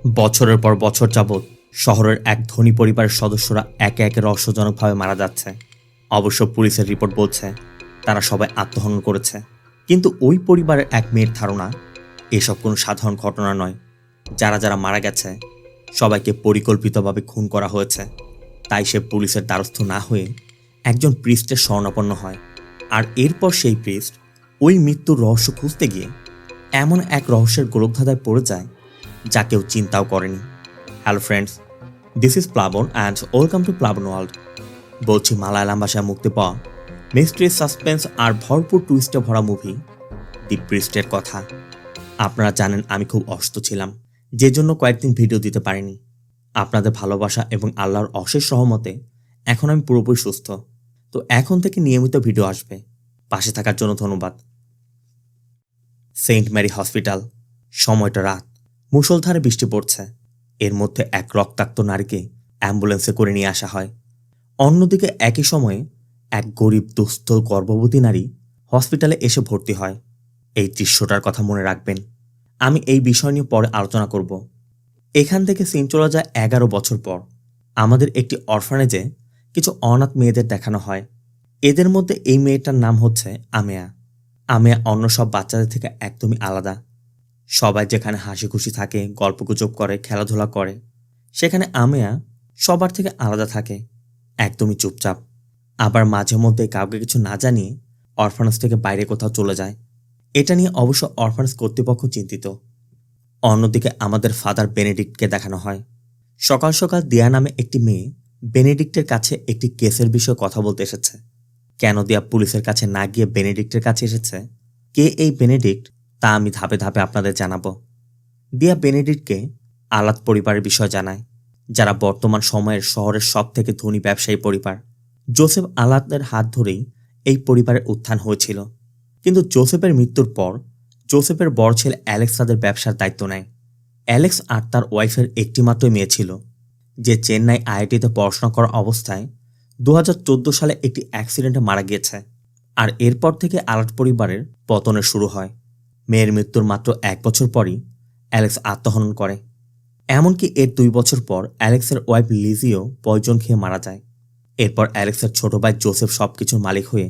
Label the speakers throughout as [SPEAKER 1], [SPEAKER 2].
[SPEAKER 1] বছরের পর বছর যাবৎ শহরের এক ধনী পরিবারের সদস্যরা একে একে রহস্যজনকভাবে মারা যাচ্ছে। অবশ্য পুলিশের রিপোর্ট বলছে তারা সবাই আত্মহনন করেছে, কিন্তু ওই পরিবারের এক মেয়ের ধারণা এসব কোনো সাধারণ ঘটনা নয়। যারা যারা মারা গেছে সবাইকে পরিকল্পিতভাবে খুন করা হয়েছে। তাই সে পুলিশের দ্বারস্থ না হয়ে একজন প্রিস্টের শরণাপন্ন হয়। আর এরপর সেই প্রিস্ট ওই মৃত্যুর রহস্য খুঁজতে গিয়ে এমন এক রহস্যের গোলকধাঁধায় পড়ে যায় যা কেউ চিন্তাও করেনি। হ্যালো ফ্রেন্ডস, দিস ইজ প্লাবন অ্যান্ড ওয়েলকাম টু প্লাবন ওয়ার্ল্ড। বলছি মালায়ালাম ভাষায় মুক্তি পাওয়া মিস্ট্রি, সাসপেন্স আর ভরপুর টুইস্টে ভরা মুভি দি প্রিস্টের কথা। আপনারা জানেন আমি খুব অসুস্থ ছিলাম, যে জন্য কয়েকদিন ভিডিও দিতে পারিনি। আপনাদের ভালোবাসা এবং আল্লাহর অশেষ রহমতে এখন আমি পুরোপুরি সুস্থ। তো এখন থেকে নিয়মিত ভিডিও আসবে। পাশে থাকার জন্য ধন্যবাদ। Saint Mary Hospital. সময়টা রাত, মুষলধারে বৃষ্টি পড়ছে। এর মধ্যে এক রক্তাক্ত নারীকে অ্যাম্বুলেন্সে করে নিয়ে আসা হয়। অন্যদিকে একই সময়ে এক গরিব দুস্থ গর্ভবতী নারী হসপিটালে এসে ভর্তি হয়। এই দৃশ্যটার কথা মনে রাখবেন। আমি এই বিষয় নিয়ে পরে আলোচনা করব। এখান থেকে সিন চলে যায় 11 বছর পর। আমাদের একটি অরফানেজে কিছু অনাথ মেয়েদের দেখানো হয়। এদের মধ্যে এই মেয়েটার নাম হচ্ছে আমেয়া। আমেয়া অন্য সব বাচ্চাদের থেকে একদমই আলাদা। সবাই যেখানে হাসি খুশি থাকে, গল্পগুজব করে, খেলাধুলা করে, সেখানে আমেয়া সবার থেকে আলাদা থাকে, একদমই চুপচাপ। আবার মাঝে মধ্যে কাউকে কিছু না জানিয়ে অরফানেজ থেকে বাইরে কোথাও চলে যায়। এটা নিয়ে অবশ্য অরফানেজ কর্তৃপক্ষ চিন্তিত। অন্যদিকে আমাদের ফাদার বেনেডিক্টকে দেখানো হয়। সকাল সকাল দিয়া নামে একটি মেয়ে বেনেডিক্টের কাছে একটি কেসের বিষয়ে কথা বলতে এসেছে। কেন দিয়া পুলিশের কাছে না গিয়ে বেনেডিক্টের কাছে এসেছে, কে এই বেনেডিক্ট, তা আমি ধাপে ধাপে আপনাদের জানাবো। দিয়া বেনেডিক্টকে আলাদ পরিবারের বিষয় জানায়, যারা বর্তমান সময়ের শহরের সব থেকে ধনী ব্যবসায়ী পরিবার। জোসেফ আলাদের হাত ধরেই এই পরিবারের উত্থান হয়েছিল। কিন্তু জোসেফের মৃত্যুর পর জোসেফের বড় ছেলে অ্যালেক্স তাদের ব্যবসার দায়িত্ব নেয়। অ্যালেক্স আর তার ওয়াইফের একটিমাত্র মেয়ে ছিল, যে চেন্নাই আইআইটিতে পড়াশোনা করা অবস্থায় 2014 সালে একটি অ্যাক্সিডেন্টে মারা গিয়েছে। আর এরপর থেকে আলাদ পরিবারের পতনের শুরু হয়। মেয়ের মৃত্যুর মাত্র 1 বছর পরই অ্যালেক্স আত্মহনন করে। এমনকি এর 2 বছর পর অ্যালেক্সের ওয়াইফ লিজিও পয়জন খেয়ে মারা যায়। এরপর অ্যালেক্সের ছোট ভাই জোসেফ সবকিছুর মালিক হয়ে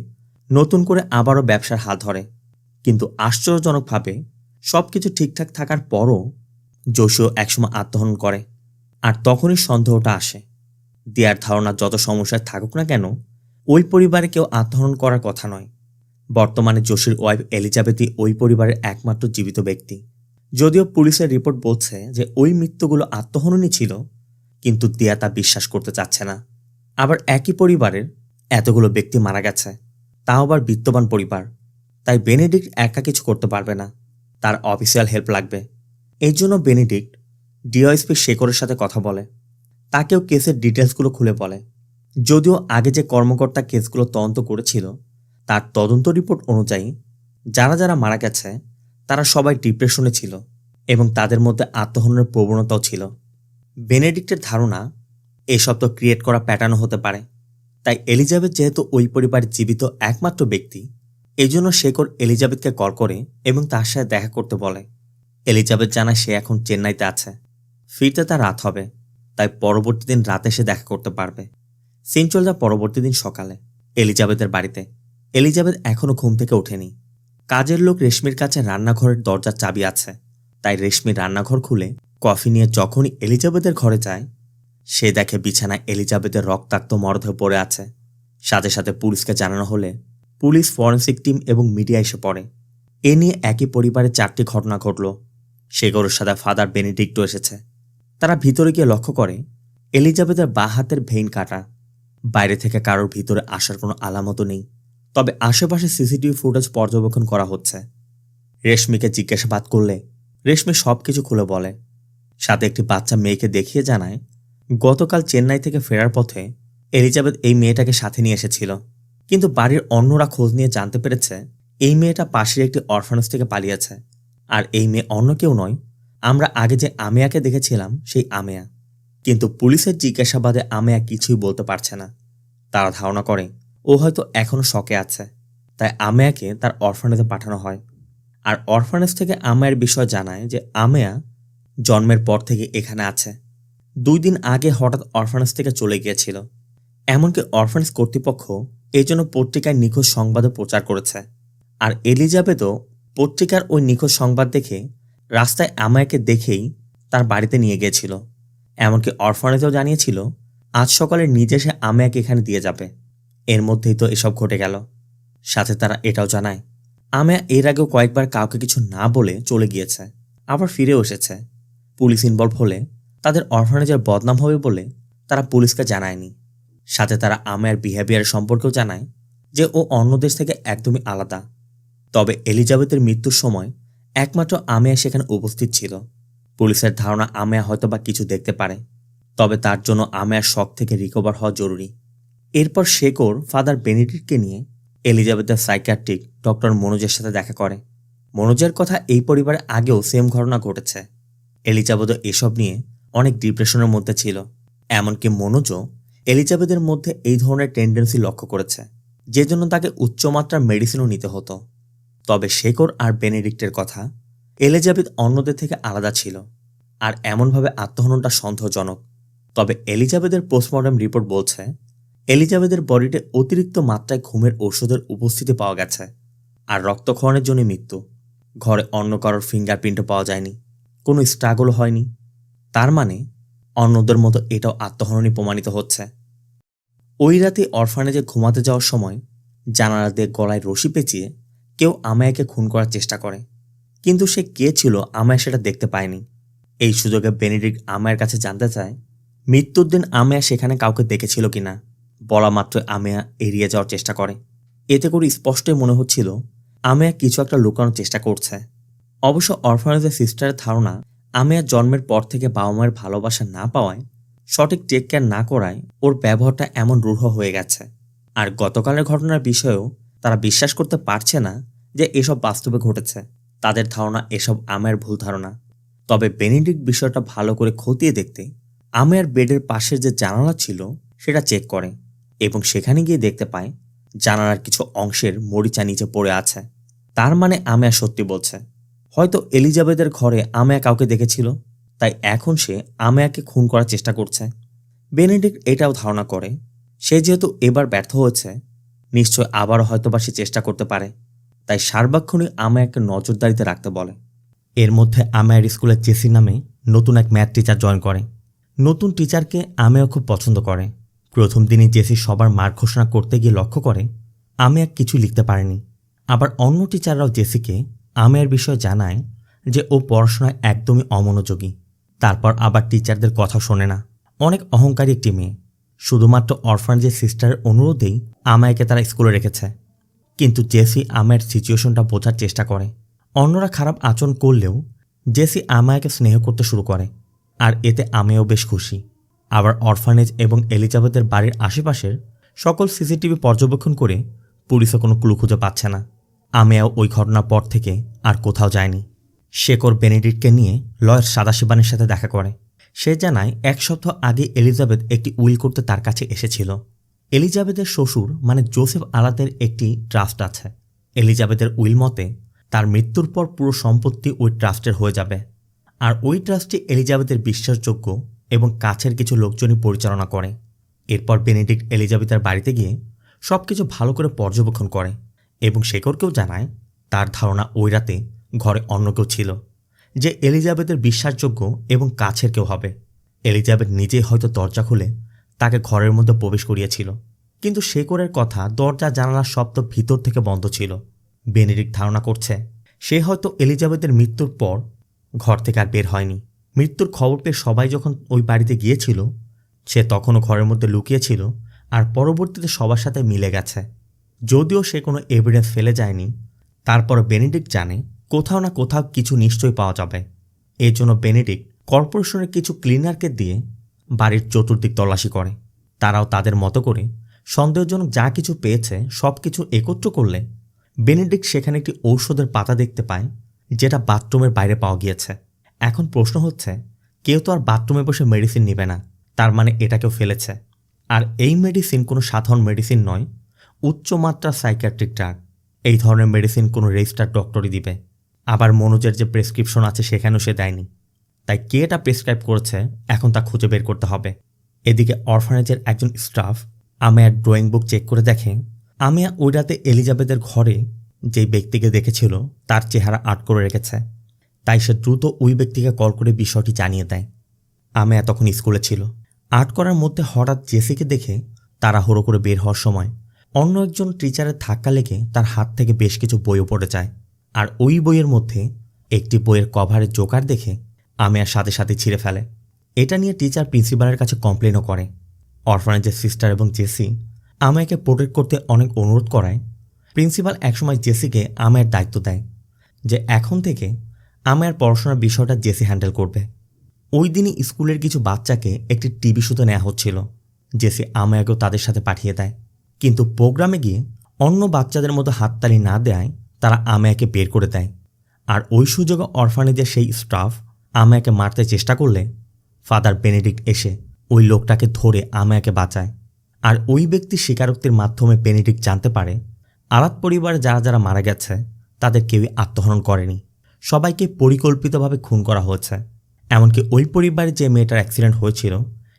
[SPEAKER 1] নতুন করে আবারও ব্যবসার হাত ধরে। কিন্তু আশ্চর্যজনকভাবে সবকিছু ঠিকঠাক থাকার পরও জোশিও একসময় আত্মহনন করে। আর তখনই সন্দেহটা আসে। দিয়ার ধারণা যত সমস্যায় থাকুক না কেন, ওই পরিবারে কেউ আত্মহনন করার কথা নয়। বর্তমানে জোশির ওয়াইফ এলিজাবেথই ওই পরিবারের একমাত্র জীবিত ব্যক্তি। যদিও পুলিশের রিপোর্ট বলছে যে ওই মৃত্যুগুলো আত্মহননই ছিল, কিন্তু দিয়া তা বিশ্বাস করতে চাচ্ছে না। আবার একই পরিবারের এতগুলো ব্যক্তি মারা গেছে, তাও আবার বিত্তবান পরিবার। তাই বেনেডিক্ট একা কিছু করতে পারবে না, তার অফিসিয়াল হেল্প লাগবে। এই জন্য বেনেডিক্ট ডিওএসপি শেখরের সাথে কথা বলে, তাকেও কেসের ডিটেলসগুলো খুলে বলে। যদিও আগে যে কর্মকর্তা কেসগুলো তদন্ত করেছিল তার তদন্ত রিপোর্ট অনুযায়ী যারা যারা মারা গেছে তারা সবাই ডিপ্রেশনে ছিল এবং তাদের মধ্যে আত্মহননের প্রবণতাও ছিল। বেনেডিক্টের ধারণা এসব তো ক্রিয়েট করা প্যাটার্ন হতে পারে। তাই এলিজাবেথ যেহেতু ওই পরিবারের জীবিত একমাত্র ব্যক্তি, এই জন্য শেখর এলিজাবেথকে কল করে এবং তার সাথে দেখা করতে বলে। এলিজাবেথ জানায় সে এখন চেন্নাইতে আছে, ফিরতে তার রাত হবে, তাই পরবর্তী দিন রাতে সে দেখা করতে পারবে। সিন চলে যায় পরবর্তী দিন সকালে এলিজাবেথের বাড়িতে। এলিজাবেথ এখনো ঘুম থেকে ওঠেনি। কাজের লোক রেশমির কাছে রান্নাঘরের দরজার চাবি আছে, তাই রেশমি রান্নাঘর খুলে কফি নিয়ে যখনই এলিজাবেথের ঘরে যায়, সে দেখে বিছানায় এলিজাবেথের রক্তাক্ত মরদেহ পড়ে আছে। সাথে সাথে পুলিশকে জানানো হলে পুলিশ, ফরেন্সিক টিম এবং মিডিয়া এসে পড়ে। এ নিয়ে একই পরিবারে 4টি ঘটনা ঘটল। শেখরের সাথে ফাদার বেনেডিক্টও এসেছে। তারা ভিতরে গিয়ে লক্ষ্য করে এলিজাবেথের বাঁ হাতের ভেইন কাটা। বাইরে থেকে কারোর ভিতরে আসার কোনো আলামতও নেই, তবে আশেপাশে সিসিটিভি ফুটেজ পর্যবেক্ষণ করা হচ্ছে। রেশমিকে জিজ্ঞাসাবাদ করলে রেশমি সবকিছু খুলে বলে। সাথে একটি বাচ্চা মেয়েকে দেখিয়ে জানায় গতকাল চেন্নাই থেকে ফেরার পথে এলিজাবেথ এই মেয়েটাকে সাথে নিয়ে এসেছিল। কিন্তু বাড়ির অন্যরা খোঁজ নিয়ে জানতে পেরেছে এই মেয়েটা পাশের একটি অরফানেজ থেকে পালিয়েছে। আর এই মেয়ে অন্য কেউ নয়, আমরা আগে যে আমেয়াকে দেখেছিলাম সেই আমেয়া। কিন্তু পুলিশের জিজ্ঞাসাবাদে আমেয়া কিছুই বলতে পারছে না। তারা ধারণা করে ও হয়তো এখনো শকে আছে, তাই আমেয়াকে তার অরফানেজে পাঠানো হয়। আর অরফানেজ থেকে আমেয়ার বিষয় জানায় যে আমেয়া জন্মের পর থেকে এখানে আছে। 2 দিন আগে হঠাৎ অরফানেজ থেকে চলে গিয়েছিল। এমনকি অরফানেজ কর্তৃপক্ষ এই জন্য পত্রিকায় নিখোঁজ সংবাদও প্রচার করেছে। আর এলিজাবেথও পত্রিকার ওই নিখোঁজ সংবাদ দেখে রাস্তায় আমায়াকে দেখেই তার বাড়িতে নিয়ে গিয়েছিল। এমনকি অরফানেজও জানিয়েছিল আজ সকালে নিজে সে আমায়াকে এখানে দিয়ে যাবে। এর মধ্যেই তো এসব ঘটে গেল। সাথে তারা এটাও জানায় আমায়া এর আগেও কয়েকবার কাউকে কিছু না বলে চলে গিয়েছে, আবার ফিরেও এসেছে। পুলিশ ইনভলভ হলে তাদের অরফানেজের বদনাম হবে বলে তারা পুলিশকে জানায়নি। সাথে তারা আমায়ার বিহেভিয়ার সম্পর্কেও জানায় যে ও অন্য দেশ থেকে একদমই আলাদা। তবে এলিজাবেথের মৃত্যুর সময় একমাত্র আমায়া সেখানে উপস্থিত ছিল। পুলিশের ধারণা আমায়া হয়তোবা কিছু দেখতে পারে, তবে তার জন্য আমায়ার শক থেকে রিকভার হওয়া জরুরি। এরপর শেকর ফাদার বেনেডিক্টকে নিয়ে এলিজাবেথের সাইকিয়াট্রিক ডক্টর মনোজের সাথে দেখা করে। মনোজের কথা এই পরিবারে আগেও সেম ঘটনা ঘটেছে। এলিজাবেথও এসব নিয়ে অনেক ডিপ্রেশনের মধ্যে ছিল। এমনকি মনোজও এলিজাবেথের মধ্যে এই ধরনের টেন্ডেন্সি লক্ষ্য করেছে, যে জন্য তাকে উচ্চমাত্রার মেডিসিনও নিতে হতো। তবে শেকর আর বেনেডিক্টের কথা, এলিজাবেথ অন্যদের থেকে আলাদা ছিল, আর এমনভাবে আত্মহননটা সন্দেহজনক। তবে এলিজাবেথের পোস্টমর্টম রিপোর্ট বলছে এলিজাবেথের বডিতে অতিরিক্ত মাত্রায় ঘুমের ঔষধের উপস্থিতি পাওয়া গেছে, আর রক্তক্ষরণের জন্য মৃত্যু। ঘরে অন্য কারোর ফিঙ্গারপ্রিন্টও পাওয়া যায়নি, কোনো স্ট্রাগলও হয়নি। তার মানে অন্যদের মতো এটাও আত্মহননই প্রমাণিত হচ্ছে। ওই রাতে অরফানেজে ঘুমাতে যাওয়ার সময় জানালা দিয়ে গলায় রশি পেঁচিয়ে কেউ আমায়াকে খুন করার চেষ্টা করে, কিন্তু সে কে ছিল আমায়া সেটা দেখতে পায়নি। এই সুযোগে বেনেডিক্ট আমায়ার কাছে জানতে চায় মৃত্যুর দিন আমায়া সেখানে কাউকে দেখেছিল কিনা। বলা মাত্র আমায়া এড়িয়ে যাওয়ার চেষ্টা করে। এতে করে স্পষ্টই মনে হচ্ছিল আমায়া কিছু একটা লুকানোর চেষ্টা করছে। অবশ্য অরফানেজের সিস্টারের ধারণা আমায়া জন্মের পর থেকে বাবা মায়ের ভালোবাসা না পাওয়ায়, সঠিক টেক কেয়ার না করায় ওর ব্যবহারটা এমন রূঢ় হয়ে গেছে। আর গতকালের ঘটনার বিষয়েও তারা বিশ্বাস করতে পারছে না যে এসব বাস্তবে ঘটেছে। তাদের ধারণা এসব আমায়ার ভুল ধারণা। তবে বেনেডিক্ট বিষয়টা ভালো করে খতিয়ে দেখতে আমায়ার বেডের পাশের যে জানালা ছিল সেটা চেক করে, এবং সেখানে গিয়ে দেখতে পায় জানালার কিছু অংশের মরিচা নিচে পড়ে আছে। তার মানে আমায়া সত্যি বলছে। হয়তো এলিজাবেথের ঘরে আমায়া কাউকে দেখেছিল, তাই এখন সে আমায়াকে খুন করার চেষ্টা করছে। বেনেডিক্ট এটাও ধারণা করে সে যেহেতু এবার ব্যর্থ হয়েছে, নিশ্চয় আবারও হয়তোবা সে চেষ্টা করতে পারে। তাই সার্বক্ষণিক আমায়াকে নজরদারিতে রাখতে বলে। এর মধ্যে আমায়ার স্কুলে জেসি নামে নতুন এক ম্যাথ টিচার জয়েন করে। নতুন টিচারকে আমায়া খুব পছন্দ করে। প্রথম দিনই জেসি সবার মার্ক ঘোষণা করতে গিয়ে লক্ষ্য করে আমায়া কিছু লিখতে পারেনি। আবার অন্য টিচাররাও জেসিকে আমায়ার বিষয়ে জানায় যে ও পড়াশোনায় একদমই অমনোযোগী। তারপর আবার টিচারদের কথা শোনে না। অনেক অহংকারী একটি মেয়ে। শুধুমাত্র অরফানেজের সিস্টারের অনুরোধেই আমায়াকে তারা স্কুলে রেখেছে। কিন্তু জেসি আমায়ার সিচুয়েশনটা বোঝার চেষ্টা করে। অন্যরা খারাপ আচরণ করলেও জেসি আমায়াকে স্নেহ করতে শুরু করে, আর এতে আমিও বেশ খুশি। আবার অরফানেজ এবং এলিজাবেথের বাড়ির আশেপাশের সকল সিসিটিভি পর্যবেক্ষণ করে পুলিশও কোনো ক্লু খুঁজে পাচ্ছে না। আমিও ওই ঘটনার পর থেকে আর কোথাও যায়নি। শেকর বেনেডিক্টকে নিয়ে লয়ার সাদাশিবানের সাথে দেখা করে। সে জানায় 1 সপ্তাহ আগে এলিজাবেথ একটি উইল করতে তার কাছে এসেছিল। এলিজাবেথের শ্বশুর মানে জোসেফ আলাদের একটি ট্রাস্ট আছে। এলিজাবেথের উইল মতে তার মৃত্যুর পর পুরো সম্পত্তি ওই ট্রাস্টের হয়ে যাবে, আর ওই ট্রাস্টটি এলিজাবেথের বিশ্বাসযোগ্য এবং কাছের কিছু লোকজনই পরিচালনা করে। এরপর বেনেডিক্ট এলিজাবেথের বাড়িতে গিয়ে সবকিছু ভালো করে পর্যবেক্ষণ করে এবং শেকরকেও জানায় তার ধারণা ওই রাতে ঘরে অন্য কেউ ছিল, যে এলিজাবেথের বিশ্বাসযোগ্য এবং কাছের কেউ হবে। এলিজাবেথ নিজেই হয়তো দরজা খুলে তাকে ঘরের মধ্যে প্রবেশ করিয়েছিল, কিন্তু শেকরের কথা দরজা জানালার শব্দ ভিতর থেকে বন্ধ ছিল। বেনেডিক্ট ধারণা করছে সে হয়তো এলিজাবেথের মৃত্যুর পর ঘর থেকে আর বের হয়নি। মৃত্যুর খবর পেয়ে সবাই যখন ওই বাড়িতে গিয়েছিল, সে তখনও ঘরের মধ্যে লুকিয়েছিল আর পরবর্তীতে সবার সাথে মিলে গেছে। যদিও সে কোনো এভিডেন্স ফেলে যায়নি, তারপর বেনেডিক্ট জানে কোথাও না কোথাও কিছু নিশ্চয়ই পাওয়া যাবে। এর জন্য বেনেডিক্ট কর্পোরেশনের কিছু ক্লিনারকে দিয়ে বাড়ির চতুর্দিক তল্লাশি করে। তারাও তাদের মতো করে সন্দেহজনক যা কিছু পেয়েছে সব কিছু একত্র করলে বেনেডিক্ট সেখানে একটি ঔষধের পাতা দেখতে পায়, যেটা বাথরুমের বাইরে পাওয়া গিয়েছে। এখন প্রশ্ন হচ্ছে, কেউ তো আর বাথরুমে বসে মেডিসিন নেবে না, তার মানে এটা কেউ ফেলেছে। আর এই মেডিসিন কোনো সাধারণ মেডিসিন নয়, উচ্চমাত্রার সাইকিয়াট্রিক ড্রাগ। এই ধরনের মেডিসিন কোনো রেজিস্টার্ড ডক্টরই দিবে। আবার মনোজের যে প্রেসক্রিপশন আছে সেখানেও সে দেয়নি। তাই কে এটা প্রেসক্রাইব করেছে এখন তা খুঁজে বের করতে হবে। এদিকে অরফানেজের একজন স্টাফ আমেয়ার ড্রয়িং বুক চেক করে দেখে আমেয়া ওই রাতে এলিজাবেথের ঘরে যেই ব্যক্তিকে দেখেছিল তার চেহারা আর্ট করে রেখেছে। তাই সে দ্রুত ওই ব্যক্তিকে কল করে বিষয়টি জানিয়ে দেয়। আমেয়া তখন স্কুলে ছিল। আর্ট করার মধ্যে হঠাৎ জেসিকে দেখে তাড়াহুড়ো করে বের হওয়ার সময় অন্য একজন টিচারের ধাক্কা লেগে তার হাত থেকে বেশ কিছু বইও পড়ে যায়। আর ওই বইয়ের মধ্যে একটি বইয়ের কভারে জোকার দেখে আমেয়ার সাথে সাথে ছিঁড়ে ফেলে। এটা নিয়ে টিচার প্রিন্সিপালের কাছে কমপ্লেনও করে। অরফানেজের সিস্টার এবং জেসি আমেয়াকে প্রোটেক্ট করতে অনেক অনুরোধ করায় প্রিন্সিপাল একসময় জেসিকে আমেয়ার দায়িত্ব দেয় যে এখন থেকে আমেয়ার পড়াশোনার বিষয়টা জেসি হ্যান্ডেল করবে। ওই দিনই স্কুলের কিছু বাচ্চাকে একটি টিভি শোতে নেওয়া হচ্ছিল। জেসি আমেয়াকেও তাদের সাথে পাঠিয়ে দেয়, কিন্তু প্রোগ্রামে গিয়ে অন্য বাচ্চাদের মতো হাততালি না দেয় তারা আমেয়াকে বের করে দেয়। আর ওই সুযোগে অরফানেজের সেই স্টাফ আমেয়াকে মারতে চেষ্টা করলে ফাদার বেনেডিক্ট এসে ওই লোকটাকে ধরে আমেয়াকে বাঁচায়। আর ওই ব্যক্তির স্বীকারোক্তির মাধ্যমে বেনেডিক্ট জানতে পারে আরাত পরিবারে যারা যারা মারা গেছে তাদের কেউই আত্মহরণ করেনি, সবাইকে পরিকল্পিতভাবে খুন করা হয়েছে। এমনকি ওই পরিবারে যে মেয়েটার অ্যাক্সিডেন্ট হয়েছিল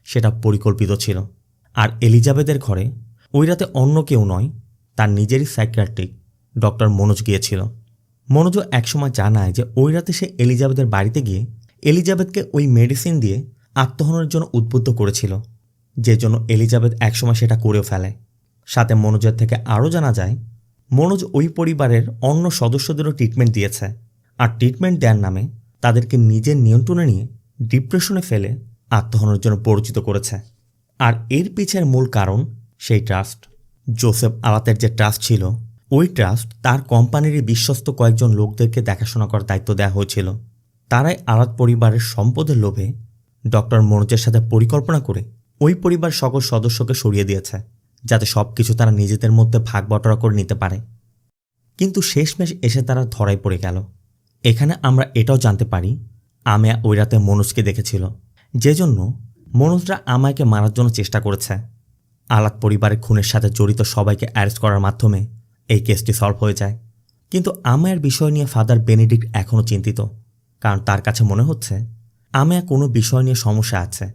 [SPEAKER 1] সেটা পরিকল্পিত ছিল। আর এলিজাবেথের ঘরে ওই রাতে অন্য কেউ নয়, তার নিজেরই সাইকিয়াট্রিক ডক্টর মনোজ গিয়েছিল। মনোজও একসময় জানায় যে ওই রাতে সে এলিজাবেথের বাড়িতে গিয়ে এলিজাবেথকে ওই মেডিসিন দিয়ে আত্মহরণের জন্য উদ্বুদ্ধ করেছিল, যে জন্য এলিজাবেথ একসময় সেটা করেও ফেলে। সাথে মনোজের থেকে আরও জানা যায় মনোজ ওই পরিবারের অন্য সদস্যদেরও ট্রিটমেন্ট দিয়েছে। আর ট্রিটমেন্ট দেওয়ার নামে তাদেরকে নিজের নিয়ন্ত্রণে নিয়ে ডিপ্রেশনে ফেলে আত্মহরণের জন্য পরিচিত করেছে। আর এর পিছের মূল কারণ সেই ট্রাস্ট। জোসেফ আরাতের যে ট্রাস্ট ছিল ওই ট্রাস্ট তার কোম্পানিরই বিশ্বস্ত কয়েকজন লোকদেরকে দেখাশোনা করার দায়িত্ব দেওয়া হয়েছিল। তারাই আরাত পরিবারের সম্পদের লোভে ডক্টর মনোজের সাথে পরিকল্পনা করে ওই পরিবার সকল সদস্যকে সরিয়ে দিয়েছে, যাতে সব কিছু তারা নিজেদের মধ্যে ভাগ বটরা করে নিতে পারে। কিন্তু শেষমেশ এসে তারা ধরাই পড়ে গেল। এখানে আমরা এটাও জানতে পারি আমেয়া ওই রাতে মনোজকে দেখেছিল, যে জন্য মনোজরা আমায়কে মারার জন্য চেষ্টা করেছে। আলাদ পরিবারের খুনের সাথে জড়িত সবাইকে অ্যারেস্ট করার মাধ্যমে এই কেসটি সলভ হয়ে যায়। কিন্তু আমেয়ার বিষয় নিয়ে ফাদার বেনেডিক্ট এখনও চিন্তিত, কারণ তার কাছে মনে হচ্ছে আমেয়া কোনো বিষয় নিয়ে সমস্যা আছে।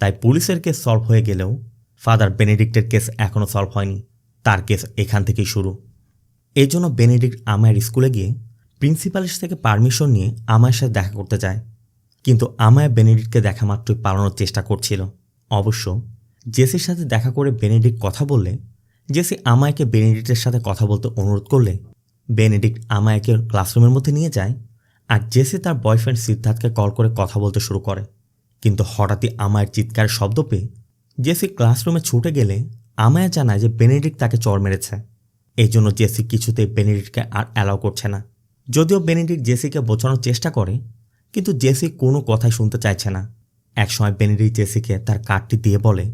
[SPEAKER 1] তাই পুলিশের কেস সলভ হয়ে গেলেও ফাদার বেনেডিক্টের কেস এখনও সলভ হয়নি, তার কেস এখান থেকেই শুরু। এই জন্য বেনেডিক্ট আমেয়ার স্কুলে গিয়ে প্রিন্সিপালের থেকে পারমিশন নিয়ে আমায়ের সাথে দেখা করতে যায়। কিন্তু আমায়া বেনেডিক্টকে দেখা মাত্রই পালানোর চেষ্টা করছিল। অবশ্য জেসির সাথে দেখা করে বেনেডিক্ট কথা বললে জেসি আমায়াকে বেনেডিক্টের সাথে কথা বলতে অনুরোধ করলে বেনেডিক্ট আমায়াকে ক্লাসরুমের মধ্যে নিয়ে যায়। আর জেসি তার বয়ফ্রেন্ড সিদ্ধার্থকে কল করে কথা বলতে শুরু করে। কিন্তু হঠাৎই আমায়ের চিৎকারের শব্দ পেয়ে জেসি ক্লাসরুমে ছুটে গেলে আমায়া জানায় যে বেনেডিক্ট তাকে চড় মেরেছে। এই জন্য জেসি কিছুতেই বেনেডিক্টকে আর অ্যালাউ করছে না। যদিও বেনেডিক্ট জেসিকে বোঝানোর চেষ্টা করে, কিন্তু জেসি কোনো কথাই শুনতে চাইছে না। একসময় বেনেডিক্ট জেসিকে তার কার্ডটি দিয়ে বলে,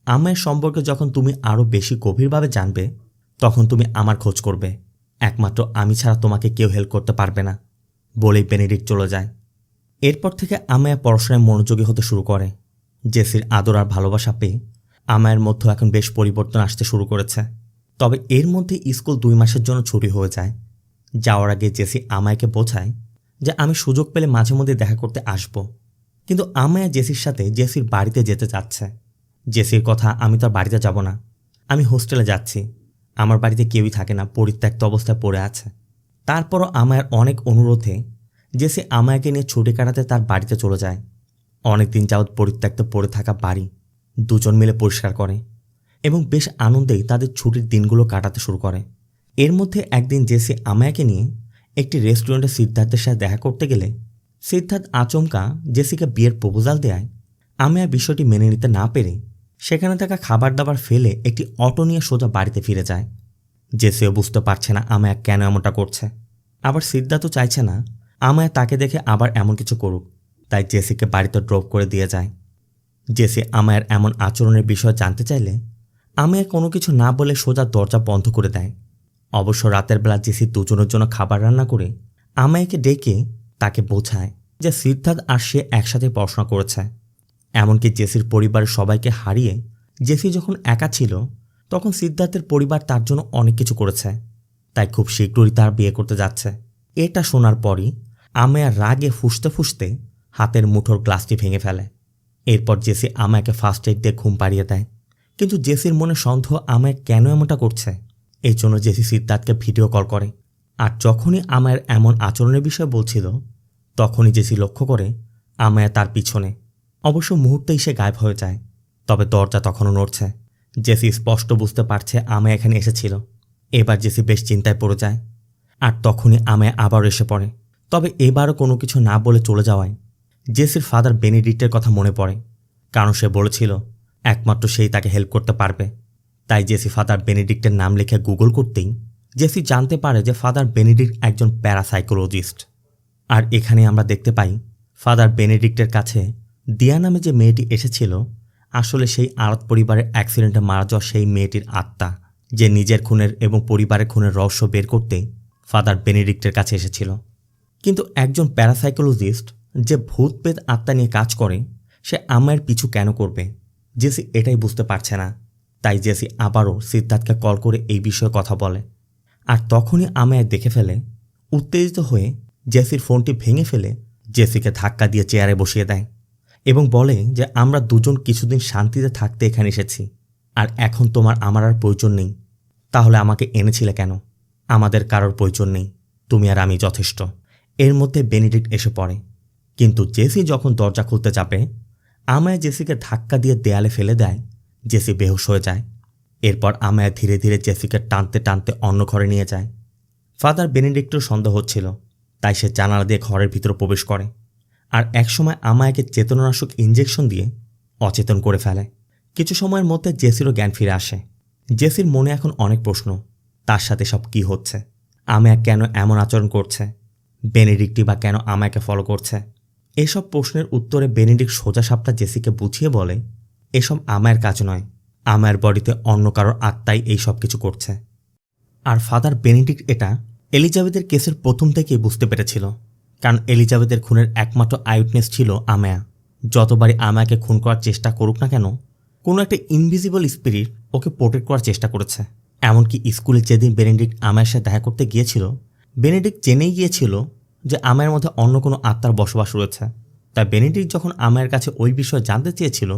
[SPEAKER 1] আমায়ের সম্পর্কে যখন তুমি আরও বেশি গভীরভাবে জানবে তখন তুমি আমার খোঁজ করবে, একমাত্র আমি ছাড়া তোমাকে কেউ হেল্প করতে পারবে না। বলেই বেনেডিক্ট চলে যায়। এরপর থেকে আমায়া পড়াশোনায় মনোযোগী হতে শুরু করে। জেসির আদর আর ভালোবাসা পেয়ে আমায়ের মধ্যে এখন বেশ পরিবর্তন আসতে শুরু করেছে। তবে এর মধ্যে স্কুল 2 মাসের জন্য ছুটি হয়ে যায়। যাওয়ার আগে জেসি আমায়াকে বোঝায় যে আমি সুযোগ পেলে মাঝে মধ্যে দেখা করতে আসব। কিন্তু আমায়া জেসির সাথে জেসির বাড়িতে যেতে চাচ্ছে। জেসির কথা, আমি তার বাড়িতে যাব না, আমি হোস্টেলে যাচ্ছি, আমার বাড়িতে কেউই থাকে না, পরিত্যক্ত অবস্থায় পড়ে আছে। তারপরও আমায়ের অনেক অনুরোধে জেসি আমায়াকে নিয়ে ছুটি কাটাতে তার বাড়িতে চলে যায়। অনেকদিন যাবৎ পরিত্যক্ত পড়ে থাকা বাড়ি দুজন মিলে পরিষ্কার করে এবং বেশ আনন্দেই তাদের ছুটির দিনগুলো কাটাতে শুরু করে। এর মধ্যে একদিন জেসি আমায়াকে নিয়ে একটি রেস্টুরেন্টে সিদ্ধার্থের সাথে দেখা করতে গেলে সিদ্ধার্থ আচমকা জেসিকে বিয়ের প্রপোজাল দেয়। আমায়া বিষয়টি মেনে নিতে না পেরে সেখানে থাকা খাবার দাবার ফেলে একটি অটো নিয়ে সোজা বাড়িতে ফিরে যায়। জেসিও বুঝতে পারছে না আমায়া কেন এমনটা করছে। আবার সিদ্ধার্থও চাইছে না আমায়া তাকে দেখে আবার এমন কিছু করুক, তাই জেসিকে বাড়িতে ড্রপ করে দিয়ে যায়। জেসি আমায়ার এমন আচরণের বিষয়ে জানতে চাইলে আমায়া কোনো কিছু না বলে সোজা দরজা বন্ধ করে দেয়। অবশ্য রাতের বেলা জেসি দুজনের জন্য খাবার রান্না করে আমায়াকে ডেকে তাকে বোঝায় যে সিদ্ধার্থ আর সে একসাথে পড়াশোনা করেছে। এমনকি জেসির পরিবারের সবাইকে হারিয়ে জেসি যখন একা ছিল তখন সিদ্ধার্থের পরিবার তার জন্য অনেক কিছু করেছে, তাই খুব শীঘ্রই তার বিয়ে করতে যাচ্ছে। এটা শোনার পরই আমায়া রাগে ফুঁসতে ফুঁসতে হাতের মুঠোর গ্লাসটি ভেঙে ফেলে। এরপর জেসি আমায়াকে ফার্স্ট এইড দিয়ে ঘুম পাড়িয়ে দেয়। কিন্তু জেসির মনে সন্দেহ আমায় কেন এমনটা করছে। এই জন্য জেসি সিদ্ধার্থকে ভিডিও কল করে। আর যখনই আমায়ের এমন আচরণের বিষয়ে বলছিল তখনই জেসি লক্ষ্য করে আমায়া তার পিছনে। অবশ্য মুহূর্তেই সে গায়েব হয়ে যায়। তবে দরজা তখনও নড়ছে। জেসি স্পষ্ট বুঝতে পারছে আমায়া এখানে এসেছিল। এবার জেসি বেশ চিন্তায় পড়ে যায়। আর তখনই আমায়া আবারও এসে পড়ে। তবে এবারও কোনো কিছু না বলে চলে যাওয়ায় জেসির ফাদার বেনেডিক্টের কথা মনে পড়ে। কারণ সে বলেছিল একমাত্র সেই তাকে হেল্প করতে পারবে। তাই জেসি ফাদার বেনেডিক্টের নাম লিখে গুগল করতেই জেসি জানতে পারে যে ফাদার বেনেডিক্ট একজন প্যারাসাইকোলজিস্ট। আর এখানে আমরা দেখতে পাই ফাদার বেনেডিক্টের কাছে দিয়া নামে যে মেয়েটি এসেছিল আসলে সেই আরত পরিবারের অ্যাক্সিডেন্টে মারা যাওয়া সেই মেয়েটির আত্মা, যে নিজের খুনের এবং পরিবারের খুনের রহস্য বের করতে ফাদার বেনেডিক্টের কাছে এসেছিল। কিন্তু একজন প্যারাসাইকোলজিস্ট যে ভূত প্রেত আত্মা নিয়ে কাজ করে সে আমায়ের পিছু কেন করবে? জেসি এটাই বুঝতে পারছে না। তাই জেসি আবারও সিদ্ধার্থকে কল করে এই বিষয়ে কথা বলে। আর তখনই আমায় দেখে ফেলে। উত্তেজিত হয়ে জেসির ফোনটি ভেঙে ফেলে জেসিকে ধাক্কা দিয়ে চেয়ারে বসিয়ে দেয় এবং বলে যে আমরা দুজন কিছুদিন শান্তিতে থাকতে এখানে এসেছি, আর এখন তোমার আমার আর প্রয়োজন নেই। তাহলে আমাকে এনেছিলে কেন? আমাদের কারোর প্রয়োজন নেই, তুমি আর আমি যথেষ্ট। এর মধ্যে বেনেডিক্ট এসে পড়ে। কিন্তু জেসি যখন দরজা খুলতে যাবে আমায় জেসিকে ধাক্কা দিয়ে দেয়ালে ফেলে দেয়। জেসি বেহুশ হয়ে যায়। এরপর আমায় ধীরে ধীরে জেসিকে টানতে টানতে অন্য ঘরে নিয়ে যায়। ফাদার বেনেডিক্টের সন্দেহ হচ্ছিল, তাই সে জানালা দিয়ে ঘরের ভিতরে প্রবেশ করে। আর একসময় আমায়কে চেতনানাশক ইঞ্জেকশন দিয়ে অচেতন করে ফেলে। কিছু সময়ের মধ্যে জেসিরও জ্ঞান ফিরে আসে। জেসির মনে এখন অনেক প্রশ্ন। তার সাথে সব কি হচ্ছে? আমায় কেন এমন আচরণ করছে? বেনেডিক্টই বা কেন আমায়কে ফলো করছে? এসব প্রশ্নের উত্তরে বেনেডিক্ট সোজা সাপটা জেসিকে বুঝিয়ে বলে এসব আমায়ের কাজ নয়, আমায়ের বডিতে অন্য কারোর আত্মাই এই সব কিছু করছে। আর ফাদার বেনেডিক্ট এটা এলিজাবেথের কেসের প্রথম থেকেই বুঝতে পেরেছিল। কারণ এলিজাবেথের খুনের একমাত্র আইউটনেস ছিল আমায়া। যতবারই আমায়াকে খুন করার চেষ্টা করুক না কেন কোনো একটা ইনভিজিবল স্পিরিট ওকে প্রোটেক্ট করার চেষ্টা করেছে। এমনকি স্কুলে যেদিন বেনেডিক্ট আমায়ের সাথে দেখা করতে গিয়েছিল বেনেডিক্ট জেনেই গিয়েছিল যে আমায়ের মধ্যে অন্য কোনো আত্মার বসবাস রয়েছে। তাই বেনেডিক্ট যখন আমায়ের কাছে ওই বিষয়ে জানতে চেয়েছিল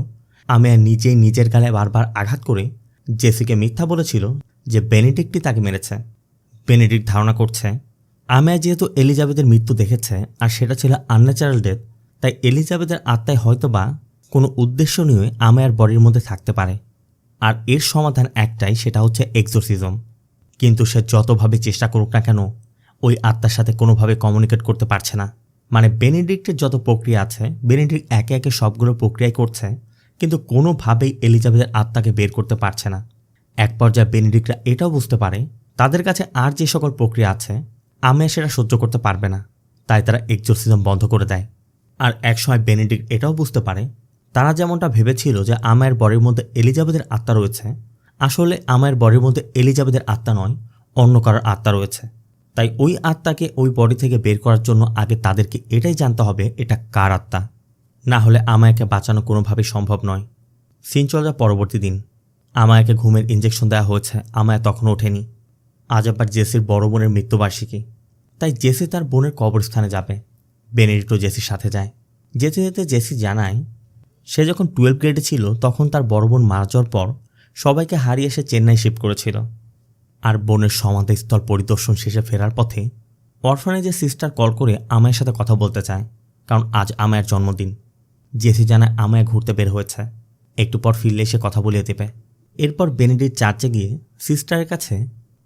[SPEAKER 1] আমায়া নিজেই নিজের গালে বারবার আঘাত করে জেসিকে মিথ্যা বলেছিল যে বেনেডিক্টই তাকে মেরেছে। বেনেডিক্ট ধারণা করছে আমায়া যেহেতু এলিজাবেথের মৃত্যু দেখেছে আর সেটা ছিল আনন্যাচারাল ডেথ, তাই এলিজাবেথের আত্মায় হয়তো বা কোনো উদ্দেশ্য নিয়ে আমায়ার বডির মধ্যে থাকতে পারে। আর এর সমাধান একটাই, সেটা হচ্ছে এক্সোরসিজম। কিন্তু সে যতভাবে চেষ্টা করুক না কেন ওই আত্মার সাথে কোনোভাবে কমিউনিকেট করতে পারছে না। মানে বেনেডিক্টের যত প্রক্রিয়া আছে বেনেডিক্ট একে একে সবগুলো প্রক্রিয়াই করছে, কিন্তু কোনোভাবেই এলিজাবেথের আত্মাকে বের করতে পারছে না। এক পর্যায়ে বেনেডিক্টরা এটাও বুঝতে পারে তাদের কাছে আর যে সকল প্রক্রিয়া আছে আমায় সেটা সহ্য করতে পারবে না, তাই তারা এক্সোরসিজম বন্ধ করে দেয়। আর একসময় বেনেডিক্ট এটাও বুঝতে পারে তারা যেমনটা ভেবেছিল যে আমায়ের বডির মধ্যে এলিজাবেথের আত্মা রয়েছে, আসলে আমায়ের বডির মধ্যে এলিজাবেথের আত্মা নয়, অন্য কারোর আত্মা রয়েছে। তাই ওই আত্মাকে ওই বডি থেকে বের করার জন্য আগে তাদেরকে এটাই জানতে হবে এটা কার আত্মা, না হলে আমায়কে বাঁচানো কোনোভাবেই সম্ভব নয়। সিন চলে যায় পরবর্তী দিন। আমায়কে ঘুমের ইঞ্জেকশন দেওয়া হয়েছে, আমায় তখনও ওঠেনি। আজ আবার জেসির বড় বোনের মৃত্যুবার্ষিকী, তাই জেসি তার বোনের কবরস্থানে যাবে। বেনেডিক্টও জেসির সাথে যায়। যেতে যেতে জেসি জানায় সে যখন 12 গ্রেডে ছিল তখন তার বড় বোন মারা যাওয়ার পর সবাইকে হারিয়ে সে চেন্নাই শিফট করেছিল। আর বোনের সমাধিস্থল পরিদর্শন শেষে ফেরার পথে অরফানেজের সিস্টার কল করে আমায়ের সাথে কথা বলতে চায়, কারণ আজ আমায়ের জন্মদিন। জেসি জানায় আমায় ঘুরতে বের হয়েছে, একটু পর ফিরলে এসে কথা বলিয়ে দেবে। এরপর বেনেডিক্ট চার্চে গিয়ে সিস্টারের কাছে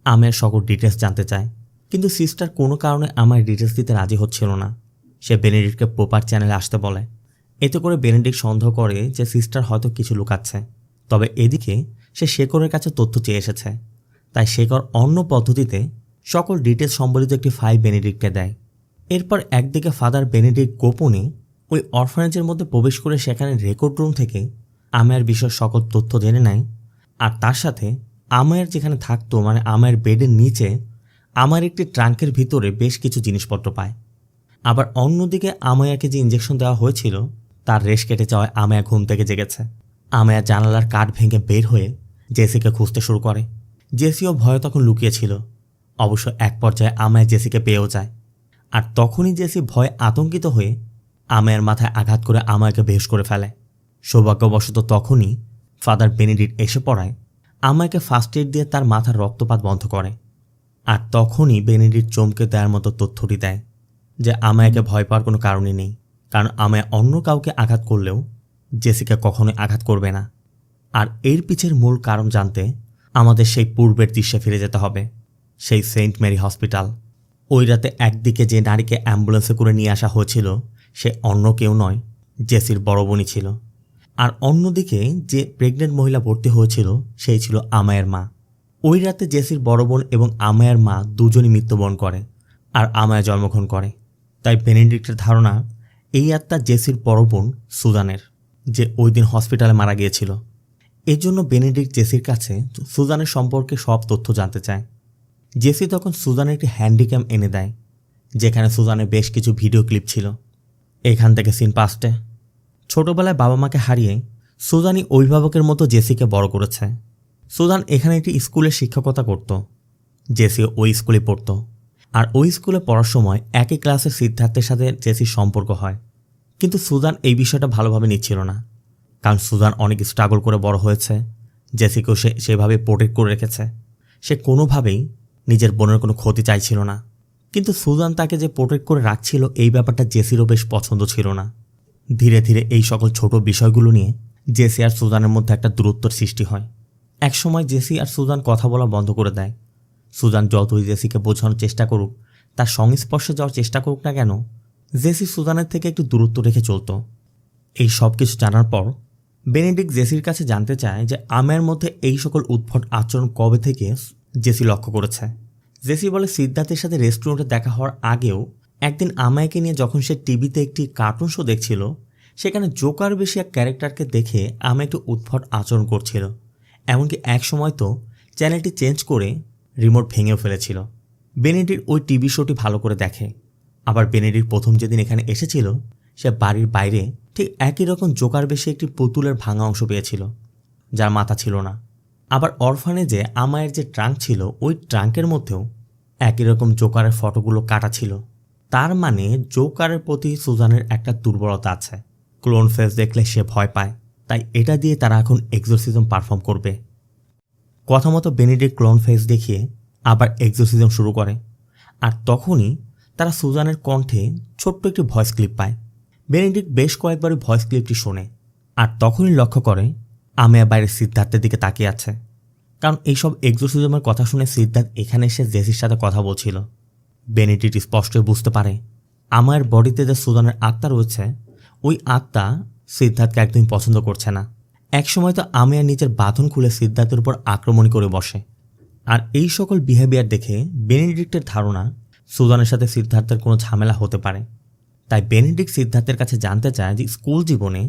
[SPEAKER 1] আমায়ের সকল ডিটেলস জানতে চায়, কিন্তু সিস্টার কোনো কারণে আমায় ডিটেলস দিতে রাজি হচ্ছিল না। সে বেনেডিক্টকে প্রপার চ্যানেলে আসতে বলে। এতে করে বেনেডিক্ট সন্দেহ করে যে সিস্টার হয়তো কিছু লুকাচ্ছে। তবে এদিকে সে শেখরের কাছে তথ্য চেয়ে এসেছে, তাই শেখর অন্য পদ্ধতিতে সকল ডিটেলস সম্বলিত একটি ফাইল বেনেডিক্টকে দেয়। এরপর একদিকে ফাদার বেনেডিক্ট গোপনে ওই অরফানেজের মধ্যে প্রবেশ করে সেখানে রেকর্ড রুম থেকে আমায়ের বিষয়ের সকল তথ্য জেনে নেয়। আর তার সাথে আমায়ের যেখানে থাকতো মানে আমায়ের বেডের নিচে আমার একটি ট্রাঙ্কের ভিতরে বেশ কিছু জিনিসপত্র পায়। আবার অন্যদিকে আমায়াকে যে ইঞ্জেকশন দেওয়া হয়েছিল তার রেশ কেটে যাওয়ায় আমায়া ঘুম থেকে জেগেছে। আমায়া জানালার কাঠ ভেঙে বের হয়ে জেসিকে খুঁজতে শুরু করে। জেসিও ভয়ে তখন লুকিয়েছিল। অবশ্য এক পর্যায়ে আমায় জেসিকে পেয়েও যায়। আর তখনই জেসি ভয়ে আতঙ্কিত হয়ে আমায়ের মাথায় আঘাত করে আমায়কে বেহুশ করে ফেলে। সৌভাগ্যবশত তখনই ফাদার বেনেডিক্ট এসে পড়ায় আমায়কে ফার্স্ট এইড দিয়ে তার মাথার রক্তপাত বন্ধ করে। আর তখনই বেনেডিক্ট চমকে দেওয়ার মতো তথ্যটি দেয় যে আমায়কে ভয় পাওয়ার কোনো কারণই নেই, কারণ আমায় অন্য কাউকে আঘাত করলেও জেসিকে কখনোই আঘাত করবে না। আর এর পিছের মূল কারণ জানতে আমাদের সেই পূর্বের দৃশ্যে ফিরে যেতে হবে, সেই সেন্ট মেরি হসপিটাল। ওই রাতে একদিকে যে নারীকে অ্যাম্বুলেন্সে করে নিয়ে আসা হয়েছিল সে অন্য কেউ নয়, জেসির বড় বোনই ছিল। আর অন্যদিকে যে প্রেগনেন্ট মহিলা ভর্তি হয়েছিল সেই ছিল আমায়ের মা। ওই রাতে জেসির বড় বোন এবং আমায়ের মা দুজনই মৃত্যুবরণ করে আর আমায় জন্মগ্রহণ করে। তাই বেনেডিক্টের ধারণা এই আত্মা জেসির বড় বোন সুজানের, যে ওই দিন হসপিটালে মারা গিয়েছিল। এর জন্য বেনেডিক্ট জেসির কাছে সুজানের সম্পর্কে সব তথ্য জানতে চায়। জেসি তখন সুজানের একটি হ্যান্ডিক্যাম এনে দেয়, যেখানে সুজানের বেশ কিছু ভিডিও ক্লিপ ছিল। এখান থেকে সিন পাস্টে ছোটবেলায় বাবা মাকে হারিয়ে সুজানই অভিভাবকের মতো জেসিকে বড় করেছে। সুজান এখানে একটি স্কুলে শিক্ষকতা করত, জেসি ওই স্কুলে পড়ত। আর ওই স্কুলে পড়ার সময় একই ক্লাসের সিদ্ধার্থের সাথে জেসির সম্পর্ক হয়। কিন্তু সুজান এই বিষয়টা ভালোভাবে নিচ্ছিল না, কারণ সুজান অনেক স্ট্রাগল করে বড় হয়েছে, জেসিকেও সে সেভাবে প্রোটেক্ট করে রেখেছে। সে কোনোভাবেই নিজের বোনের কোনো ক্ষতি চাইছিল না। কিন্তু সুজান তাকে যে প্রোটেক্ট করে রাখছিল এই ব্যাপারটা জেসিরও বেশ পছন্দ ছিল না। ধীরে ধীরে এই সকল ছোট বিষয়গুলো নিয়ে জেসি আর সুজানের মধ্যে একটা দূরত্বর সৃষ্টি হয়। একসময় জেসি আর সুজান কথা বলা বন্ধ করে দেয়। সুজান যতই জেসিকে বোঝানোর চেষ্টা করুক, তার সংস্পর্শে যাওয়ার চেষ্টা করুক না কেন, জেসি সুজানের থেকে একটু দূরত্ব রেখে চলত। এই সব কিছু জানার পর বেনেডিক্ট জেসির কাছে জানতে চায় যে আমায়ের মধ্যে এই সকল উদ্ভট আচরণ কবে থেকে জেসি লক্ষ্য করেছে। জেসি বলে সিদ্ধার্থের সাথে রেস্টুরেন্টে দেখা হওয়ার আগেও একদিন আমায়কে নিয়ে যখন সে টিভিতে একটি কার্টুন শো দেখছিল, সেখানে জোকার বেশি এক ক্যারেক্টারকে দেখে আমি একটু উদ্ভট আচরণ করছিল। এমনকি এক সময় তো চ্যানেলটি চেঞ্জ করে রিমোট ভেঙেও ফেলেছিল। বেনেডিক্ট ওই টিভি শোটি ভালো করে দেখে। আবার বেনেডিক্ট প্রথম যেদিন এখানে এসেছিল সে বাড়ির বাইরে ঠিক একই রকম জোকার বেশি একটি পুতুলের ভাঙা অংশ পেয়েছিল, যার মাথা ছিল না। আবার অরফানেজে আমায়ের যে ট্রাঙ্ক ছিল ওই ট্রাঙ্কের মধ্যেও একই রকম জোকারের ফটোগুলো কাটা ছিল। তার মানে জোকারের প্রতি সুজানের একটা দুর্বলতা আছে। ক্লোন ফেস দেখলে সে ভয় পায়, তাই এটা দিয়ে তারা এখন এক্সোরসিজম পারফর্ম করবে। কথা মতো বেনেডিক্ট ক্লোন ফেস দেখিয়ে আবার এক্সোরসিজম শুরু করে। আর তখনই তারা সুজানের কণ্ঠে ছোট্ট একটি ভয়েস ক্লিপ পায়। বেনেডিক্ট বেশ কয়েকবারই ভয়েস ক্লিপটি শোনে, আর তখনই লক্ষ্য করে আমেয়া বাইরে সিদ্ধার্থের দিকে তাকিয়ে আছে। কারণ এইসব এক্সোরসিজমের কথা শুনে সিদ্ধার্থ এখানে এসে জেসির সাথে কথা বলছিল। বেনেডিক্ট স্পষ্টই বুঝতে পারে আমার বডিতে যে সুজানের আত্মা রয়েছে, ওই আত্মা সিদ্ধার্থকে একদমই পছন্দ করছে না। একসময় তো আমেয়া নিজের বাঁধন খুলে সিদ্ধার্থের উপর আক্রমণ করে বসে। আর এই সকল বিহেভিয়ার দেখে বেনেডিক্টের ধারণা সুজানের সাথে সিদ্ধার্থের কোনো ঝামেলা হতে পারে। তাই বেনেডিক্ট সিদ্ধার্থের কাছে জানতে চায় যে স্কুল জীবনে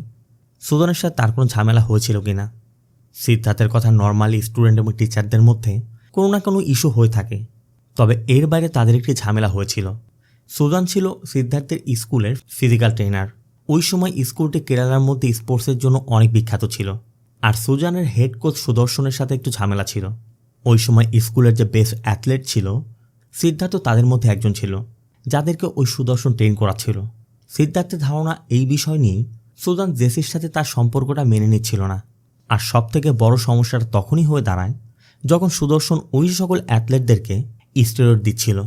[SPEAKER 1] সুজানের সাথে তার কোনো ঝামেলা হয়েছিল কিনা। সিদ্ধার্থের কথা নর্মালি স্টুডেন্ট এবং টিচারদের মধ্যে কোনো না কোনো ইস্যু হয়ে থাকে, তবে এর বাইরে তাদের একটি ঝামেলা হয়েছিল। সুজান ছিল সিদ্ধার্থের স্কুলের ফিজিক্যাল ট্রেনার। ওই সময় স্কুলটি কেরালার মধ্যে স্পোর্টসের জন্য অনেক বিখ্যাত ছিল। আর সুজানের হেড কোচ সুদর্শনের সাথে একটু ঝামেলা ছিল। ওই সময় স্কুলের যে বেস্ট অ্যাথলেট ছিল সিদ্ধার্থ তাদের মধ্যে একজন ছিল, যাদেরকে ওই সুদর্শন ট্রেন করাচ্ছিল। সিদ্ধার্থের ধারণা এই বিষয় নিয়েই সুজান জেসির সাথে তার সম্পর্কটা মেনে নিচ্ছিল না। আর সবথেকে বড় সমস্যাটা তখনই হয়ে দাঁড়ায় যখন সুদর্শন ওই সকল অ্যাথলেটদেরকে স্টেরয়েড দিচ্ছিল।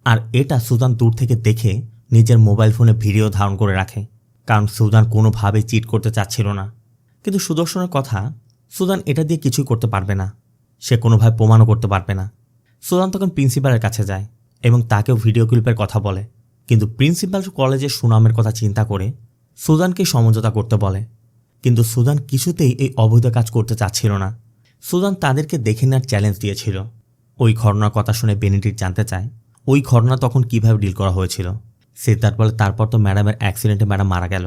[SPEAKER 1] আর এটা সুজান দূর থেকে দেখে নিজের মোবাইল ফোনে ভিডিও ধারণ করে রাখে, কারণ সুজান কোনোভাবেই চিট করতে চাচ্ছিল না। কিন্তু সুদর্শনের কথা, সুজান এটা দিয়ে কিছুই করতে পারবে না, সে কোনোভাবে প্রমাণও করতে পারবে না। সুজান তখন প্রিন্সিপালের কাছে যায় এবং তাকেও ভিডিও ক্লিপের কথা বলে। কিন্তু প্রিন্সিপাল কলেজের সুনামের কথা চিন্তা করে সুজানকে সমঝোতা করতে বলে। কিন্তু সুজান কিছুতেই এই অবৈধ কাজ করতে চাচ্ছিল না। সুজান তাদেরকে দেখে নেওয়ার চ্যালেঞ্জ দিয়েছিল। ওই ঘটনার কথা শুনে বেনেডিক্ট জানতে চায় ওই ঘটনা তখন কিভাবে ডিল করা হয়েছিল। সিদ্ধার্থ বলে তারপর তো ম্যাডামের অ্যাক্সিডেন্টে ম্যাডাম মারা গেল।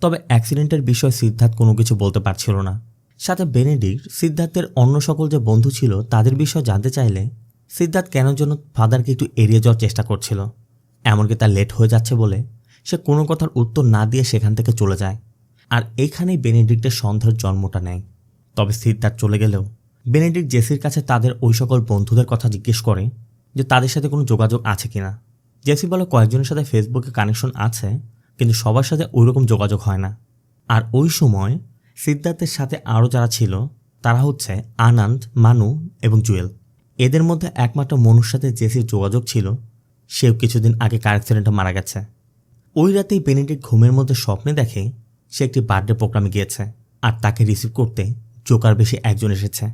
[SPEAKER 1] তবে অ্যাক্সিডেন্টের বিষয়ে সিদ্ধার্থ কোনো কিছু বলতে পারছিল না। সাথে বেনেডিক্ট সিদ্ধার্থের অন্য সকল যে বন্ধু ছিল তাদের বিষয়ে জানতে চাইলে সিদ্ধার্থ কেন যেন ফাদারকে একটু এড়িয়ে যাওয়ার চেষ্টা করছিল। এমনকি তার লেট হয়ে যাচ্ছে বলে সে কোনো কথার উত্তর না দিয়ে সেখান থেকে চলে যায়। আর এইখানেই বেনেডিক্টের সন্দেহের জন্মটা নেয়। তবে সিদ্ধার্থ চলে গেলেও বেনেডিক্ট জেসির কাছে তাদের ওই সকল বন্ধুদের কথা জিজ্ঞেস করে যে তাদের সাথে কোনো যোগাযোগ আছে কিনা। জেসি বলে কয়েকজনের সাথে ফেসবুকে কানেকশন আছে, কিন্তু সবার সাথে ওইরকম যোগাযোগ হয় না। আর ওই সময় সিদ্ধার্থের সাথে আরও যারা ছিল তারা হচ্ছে আনন্দ, মানু এবং জুয়েল। এদের মধ্যে একমাত্র মনুর সাথে জেসির যোগাযোগ ছিল, সেও কিছুদিন আগে কার অ্যাক্সিডেন্টে মারা গেছে। ওই রাতেই বেনেডিক্ট ঘুমের মধ্যে স্বপ্নে দেখে সে একটি বার্থডে প্রোগ্রামে গিয়েছে আর তাকে রিসিভ করতে জোকার বেশি একজন এসেছে।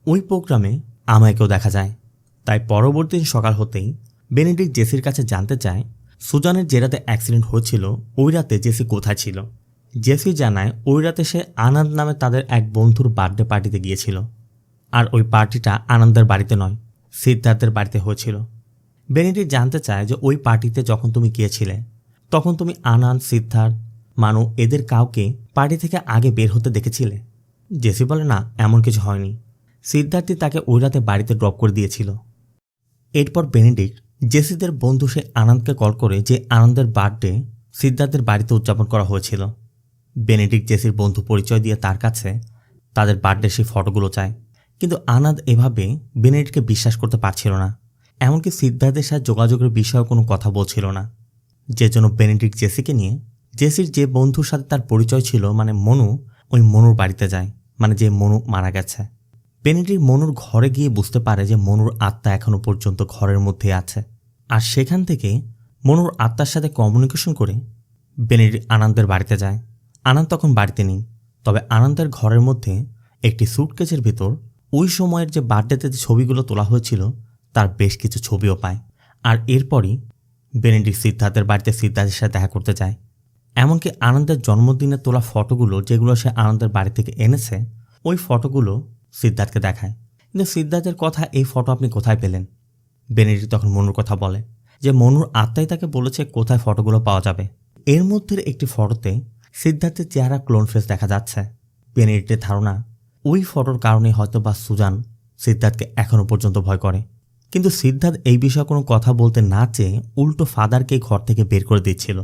[SPEAKER 1] ওই প্রোগ্রামে আমায়কেও দেখা যায়। তাই পরবর্তী দিন সকাল হতেই বেনেডিক্ট জেসির কাছে জানতে চায় সুজানের যে রাতে অ্যাক্সিডেন্ট হয়েছিল ওই রাতে জেসি কোথায় ছিল। জেসি জানায় ওই রাতে সে আনন্দ নামে তাদের এক বন্ধুর বার্থডে পার্টিতে গিয়েছিল, আর ওই পার্টিটা আনন্দের বাড়িতে নয়, সিদ্ধার্থের বাড়িতে হয়েছিল। বেনেডিক্ট জানতে চায় যে ওই পার্টিতে যখন তুমি গিয়েছিলে তখন তুমি আনন্দ, সিদ্ধার্থ, মানু এদের কাউকে পার্টি থেকে আগে বের হতে দেখেছিলে। জেসি বলে না, এমন কিছু হয়নি। সিদ্ধার্থী তাকে ওই রাতে বাড়িতে ড্রপ করে দিয়েছিল। এরপর বেনেডিক্ট জেসিদের বন্ধু সে আনন্দকে কল করে যে আনন্দের বার্থডে সিদ্ধার্থের বাড়িতে উদযাপন করা হয়েছিল। বেনেডিক্ট জেসির বন্ধু পরিচয় দিয়ে তার কাছে তাদের বার্থডে সেই ফটোগুলো চায়, কিন্তু আনন্দ এভাবে বেনেডিক্টকে বিশ্বাস করতে পারছিল না। এমনকি সিদ্ধার্থের সাথে যোগাযোগের বিষয়ে কোনো কথা বলছিল না, যে জন্য বেনেডিক্ট জেসিকে নিয়ে জেসির যে বন্ধুর সাথে তার পরিচয় ছিল মানে মনু, ওই মনুর বাড়িতে যায়, মানে যে মনু মারা গেছে। বেনেডিক্ট মনুর ঘরে গিয়ে বুঝতে পারে যে মনুর আত্মা এখনো পর্যন্ত ঘরের মধ্যে আছে, আর সেখান থেকে মনুর আত্মার সাথে কমিউনিকেশন করে বেনেডিক্ট আনন্দের বাড়িতে যায়। আনন্দ তখন বাড়িতে নেই, তবে আনন্দের ঘরের মধ্যে একটি স্যুটকেসের ভিতর ওই সময়ের যে বার্থডেতে যে ছবিগুলো তোলা হয়েছিল তার বেশ কিছু ছবিও পায়। আর এরপরই বেনেডিক্ট সিদ্ধার্থের বাড়িতে সিদ্ধার্থের সাথে দেখা করতে যায়। এমনকি আনন্দের জন্মদিনে তোলা ফটোগুলো যেগুলো সে আনন্দের বাড়ি থেকে এনেছে ওই ফটোগুলো সিদ্ধার্থকে দেখায়। কিন্তু সিদ্ধার্থের কথা, এই ফটো আপনি কোথায় পেলেন? বেনেডিক্ট তখন মনুর কথা বলে যে মনুর আত্মাই তাকে বলেছে কোথায় ফটোগুলো পাওয়া যাবে। এর মধ্যে একটি ফটোতে সিদ্ধার্থের চেহারা ক্লোন ফেস দেখা যাচ্ছে। বেনেডিক্টের ধারণা ওই ফটোর কারণে হয়তো বা সুজান সিদ্ধার্থকে এখনও পর্যন্ত ভয় করে। কিন্তু সিদ্ধার্থ এই বিষয়ে কোনো কথা বলতে না চেয়ে উল্টো ফাদারকেই ঘর থেকে বের করে দিচ্ছিল,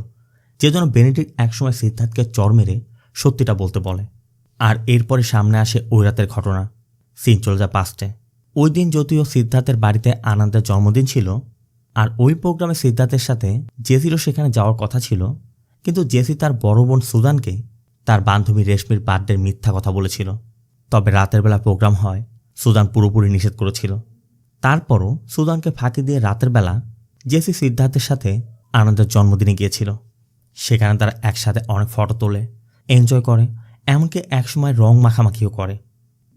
[SPEAKER 1] যে জন্য বেনেডিক্ট একসময় সিদ্ধার্থকে চর মেরে সত্যিটা বলতে বলে। আর এরপরে সামনে আসে ওই রাতের ঘটনা। সিন চলে যায় পাস্টে। ওই দিন যদিও সিদ্ধার্থের বাড়িতে আনন্দের জন্মদিন ছিল, আর ওই প্রোগ্রামে সিদ্ধার্থের সাথে জেসিরও সেখানে যাওয়ার কথা ছিল, কিন্তু জেসি তার বড় বোন সুজানকে তার বান্ধবী রেশমির বার্থডের মিথ্যা কথা বলেছিল। তবে রাতের বেলা প্রোগ্রাম হয়, সুজান পুরোপুরি নিষেধ করেছিল। তারপরও সুজানকে ফাঁকি দিয়ে রাতের বেলা জেসি সিদ্ধার্থের সাথে আনন্দের জন্মদিনে গিয়েছিল। সেখানে তারা একসাথে অনেক ফটো তোলে, এনজয় করে, এমনকি একসময় রং মাখামাখিও করে।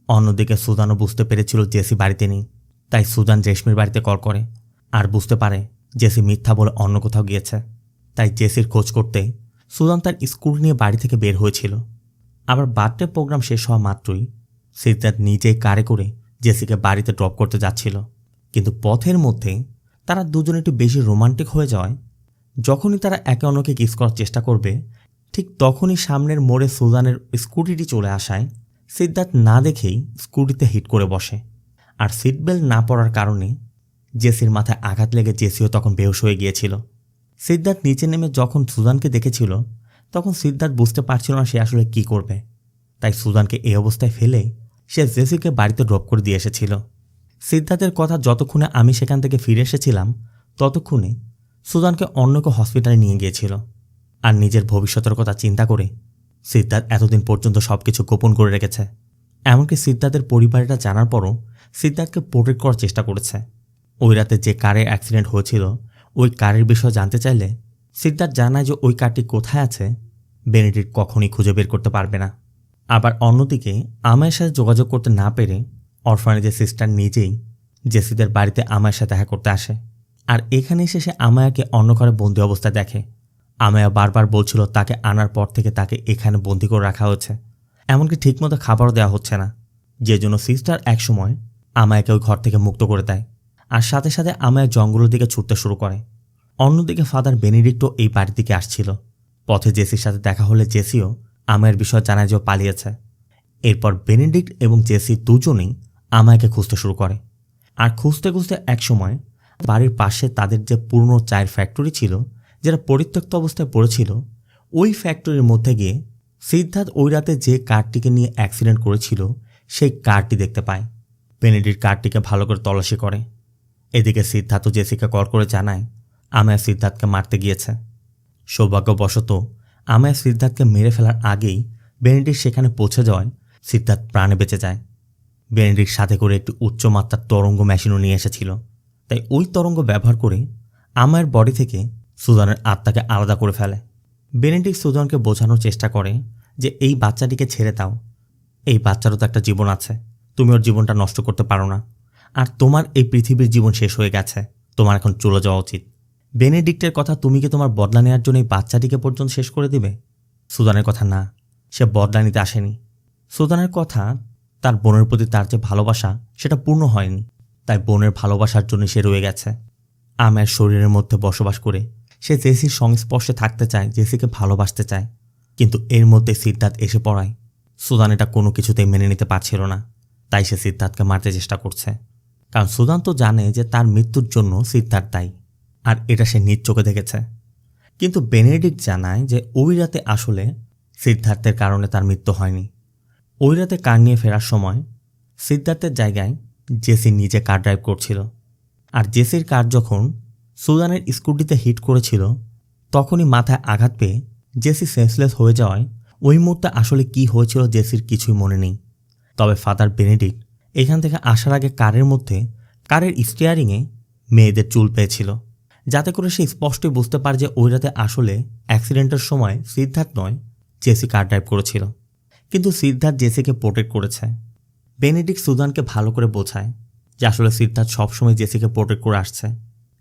[SPEAKER 1] অন্যদিকে সুজানও বুঝতে পেরেছিল জেসি বাড়িতে নেই, তাই সুজান রেশমির বাড়িতে কল করে আর বুঝতে পারে জেসি মিথ্যা বলে অন্য কোথাও গিয়েছে। তাই জেসির খোঁজ করতে সুজান তার স্কুটি নিয়ে বাড়ি থেকে বের হয়েছিল। আবার বার্থডে প্রোগ্রাম শেষ হওয়া মাত্রই সিদ্ধার্থ নিজেই কারে করে জেসিকে বাড়িতে ড্রপ করতে যাচ্ছিল। কিন্তু পথের মধ্যে তারা দুজন একটু বেশি রোমান্টিক হয়ে যাওয়ায় যখনই তারা একে অন্যকে কিস করার চেষ্টা করবে ঠিক তখনই সামনের মোড়ে সুজানের স্কুটিটি চলে আসায় সিদ্ধার্থ না দেখেই স্কুটিতে হিট করে বসে। আর সিট বেল্ট না পরার কারণে জেসির মাথায় আঘাত লেগে জেসিও তখন বেহুশ হয়ে গিয়েছিল। সিদ্ধার্থ নিচে নেমে যখন সুজানকে দেখেছিল তখন সিদ্ধার্থ বুঝতে পারছিল না সে আসলে কি করবে, তাই সুজানকে এই অবস্থায় ফেলে সে জেসিকে বাড়িতে ড্রপ করে দিয়ে এসেছিল। সিদ্ধার্থের কথা যতক্ষণে আমি সেখান থেকে ফিরে এসেছিলাম ততক্ষণে সুজানকে অন্য কেউ হসপিটালে নিয়ে গিয়েছিল। আর নিজের ভবিষ্যতের কথা চিন্তা করে সিদ্ধার্থ এতদিন পর্যন্ত সবকিছু গোপন করে রেখেছে। এমনকি সিদ্ধার্থের পরিবারটা জানার পরও সিদ্ধার্থকে প্রোটেক্ট করার চেষ্টা করেছে। ওই রাতে যে কারের অ্যাক্সিডেন্ট হয়েছিল ওই কারের বিষয়ে জানতে চাইলে সিদ্ধার্থ জানায় যে ওই কারটি কোথায় আছে বেনেডিক্ট কখনই খুঁজে বের করতে পারবে না। আবার অন্যদিকে আমায়ের সাথে যোগাযোগ করতে না পেরে অরফানেজের সিস্টার নিজেই জেসিদের বাড়িতে আমায়ের সাথে দেখা করতে আসে। আর এখানে এসে সে আমায়াকে অন্য ঘরে বন্দি অবস্থায় দেখে। আমায়া বারবার বলছিল তাকে আনার পর থেকে তাকে এখানে বন্দি করে রাখা হয়েছে, এমনকি ঠিকমতো খাবারও দেওয়া হচ্ছে না, যে জন্য সিস্টার একসময় আমায়াকে ওই ঘর থেকে মুক্ত করে দেয়। আর সাথে সাথে আমায়া জঙ্গলের দিকে ছুটতে শুরু করে। অন্যদিকে ফাদার বেনেডিক্টও এই বাড়ির দিকে আসছিল। পথে জেসির সাথে দেখা হলে জেসিও আমায়ের বিষয় জানায় যে পালিয়েছে। এরপর বেনেডিক্ট এবং জেসি দুজনেই আমায়াকে খুঁজতে শুরু করে। আর খুঁজতে খুঁজতে একসময় বাড়ির পাশে তাদের যে পুরনো চায়ের ফ্যাক্টরি ছিল যেটা পরিত্যক্ত অবস্থায় পড়েছিল ওই ফ্যাক্টরির মধ্যে গিয়ে সিদ্ধার্থ ওই রাতে যে কারটিকে নিয়ে অ্যাক্সিডেন্ট করেছিল সেই কারটি দেখতে পায়। বেনেডিক্ট কারটিকে ভালো করে তল্লাশি করে। এদিকে সিদ্ধার্থ জেসিকে কল করে জানায় আমায়া সিদ্ধার্থকে মারতে গিয়েছে। সৌভাগ্যবশত আমায় সিদ্ধার্থকে মেরে ফেলার আগেই বেনেডিক্ট সেখানে পৌঁছে যাওয়ায় সিদ্ধার্থ প্রাণে বেঁচে যায়। বেনেডিক্ট সাথে করে একটি উচ্চমাত্রার তরঙ্গ মেশিনও নিয়ে এসেছিল, তাই ওই তরঙ্গ ব্যবহার করে আমায়ের বডি থেকে সুজানের আত্মাকে আলাদা করে ফেলে। বেনেডিক্ট সুজানকে বোঝানোর চেষ্টা করে যে এই বাচ্চাটিকে ছেড়ে দাও, এই বাচ্চারও তো একটা জীবন আছে, তুমি ওর জীবনটা নষ্ট করতে পারো না, আর তোমার এই পৃথিবীর জীবন শেষ হয়ে গেছে, তোমার এখন চলে যাওয়া উচিত। বেনেডিক্টের কথা, তুমি কি তোমার বদলা নেওয়ার জন্য এই বাচ্চাটিকে পর্যন্ত শেষ করে দিবে? সুজানের কথা না, সে বদলা নিতে আসেনি। সুজানের কথা, তার বোনের প্রতি তার যে ভালোবাসা সেটা পূর্ণ হয়নি, তাই বোনের ভালোবাসার জন্য সে রয়ে গেছে। আমার শরীরের মধ্যে বসবাস করে সে জেসির সংস্পর্শে থাকতে চায়, জেসিকে ভালোবাসতে চায়, কিন্তু এর মধ্যে সিদ্ধার্থ এসে পড়ায় সুজান এটা কোনো কিছুতেই মেনে নিতে পারছিল না, তাই সে সিদ্ধার্থকে মারতে চেষ্টা করছে। কারণ সুজান তো জানে যে তার মৃত্যুর জন্য সিদ্ধার্থ দায়ী, আর এটা সে নিজ চোখে দেখেছে। কিন্তু বেনেডিক্ট জানায় যে ওই রাতে আসলে সিদ্ধার্থের কারণে তার মৃত্যু হয়নি। ওই রাতে কার নিয়ে ফেরার সময় সিদ্ধার্থের জায়গায় জেসি নিজে কার ড্রাইভ করছিল, আর জেসির কার যখন সুজানের স্কুটিতে হিট করেছিল তখনই মাথায় আঘাত পেয়ে জেসি সেন্সলেস হয়ে যাওয়ায় ওই মুহূর্তে আসলে কি হয়েছিল জেসির কিছুই মনে নেই। তবে ফাদার বেনেডিক্ট এখান থেকে আসার আগে কারের মধ্যে, কারের স্টিয়ারিংয়ে মেয়েদের চুল পেয়েছিল, যাতে করে সে স্পষ্টই বুঝতে পারে যে ওই রাতে আসলে অ্যাক্সিডেন্টের সময় সিদ্ধার্থ নয়, জেসি কার ড্রাইভ করেছিল। কিন্তু সিদ্ধার্থ জেসিকে প্রোটেক্ট করেছে। বেনেডিক্ট সুজানকে ভালো করে বোঝায় যে আসলে সিদ্ধার্থ সবসময় জেসিকে প্রোটেক্ট করে আসছে।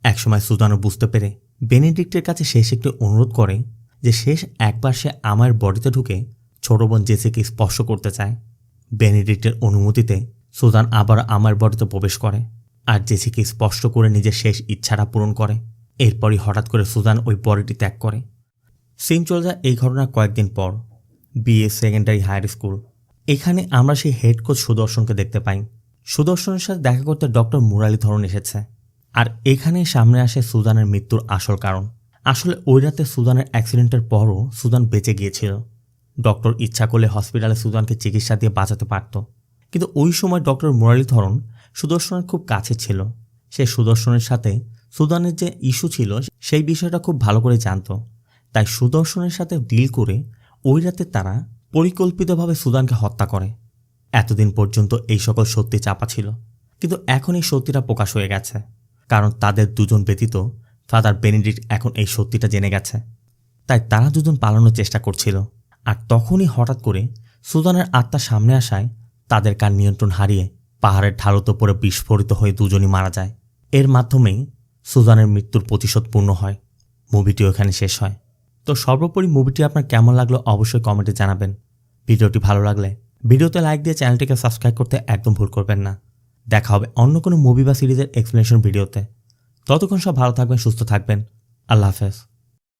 [SPEAKER 1] একসময় সুজানও বুঝতে পেরে বেনেডিক্টের কাছে শেষ একটি অনুরোধ করে যে শেষ একবার সে আমার বডিতে ঢুকে ছোট বোন জেসিকে স্পর্শ করতে চায়। বেনেডিক্টের অনুমতিতে সুজান আবার আমার বডিতে প্রবেশ করে আর জেসিকে স্পর্শ করে নিজের শেষ ইচ্ছাটা পূরণ করে। এরপরই হঠাৎ করে সুজান ওই বডিটি ত্যাগ করে। সিন চলে যায় এই ঘটনার কয়েকদিন পর বিএ সেকেন্ডারি হায়ার স্কুল। এখানে আমরা সেই হেড কোচ সুদর্শনকে দেখতে পাই। সুদর্শনের সাথে দেখা করতে ডক্টর মুরালীধরন এসেছে, আর এখানে সামনে আসে সুজানের মৃত্যুর আসল কারণ। আসলে ওই রাতে সুজানের অ্যাক্সিডেন্টের পরও সুজান বেঁচে গিয়েছিল। ডক্টর ইচ্ছা করলে হসপিটালে সুজানকে চিকিৎসা দিয়ে বাঁচাতে পারত, কিন্তু ওই সময় ডক্টর মুরালীধরন সুদর্শনের খুব কাছে ছিল। সে সুদর্শনের সাথে সুজানের যে ইস্যু ছিল সেই বিষয়টা খুব ভালো করে জানত, তাই সুদর্শনের সাথে ডিল করে ওই রাতে তারা পরিকল্পিতভাবে সুজানকে হত্যা করে। এতদিন পর্যন্ত এই সকল সত্যি চাপা ছিল, কিন্তু এখন এই সত্যিটা প্রকাশ হয়ে গেছে, কারণ তাদের দুজন ব্যতীত ফাদার বেনেডিক্ট এখন এই সত্যিটা জেনে গেছে। তাই তারা দুজন পালানোর চেষ্টা করছিল, আর তখনই হঠাৎ করে সুজানের আত্মা সামনে আসায় তাদের কার নিয়ন্ত্রণ হারিয়ে পাহাড়ের ঢালুতে পড়ে বিস্ফোরিত হয়ে দুজনই মারা যায়। এর মাধ্যমেই সুজানের মৃত্যুর প্রতিশোধ পূর্ণ হয়। মুভিটিও এখানে শেষ হয়। তো সর্বোপরি মুভিটি আপনার কেমন লাগলো অবশ্যই কমেন্টে জানাবেন। ভিডিওটি ভালো লাগলে ভিডিওতে লাইক দিয়ে চ্যানেলটিকে সাবস্ক্রাইব করতে একদম ভুল করবেন না। দেখা হবে অন্য কোনো মুভি বা সিরিজের এক্সপ্লেনেশন ভিডিওতে। ততক্ষণ সব ভালো থাকবেন, সুস্থ থাকবেন। আল্লাহ হাফেজ।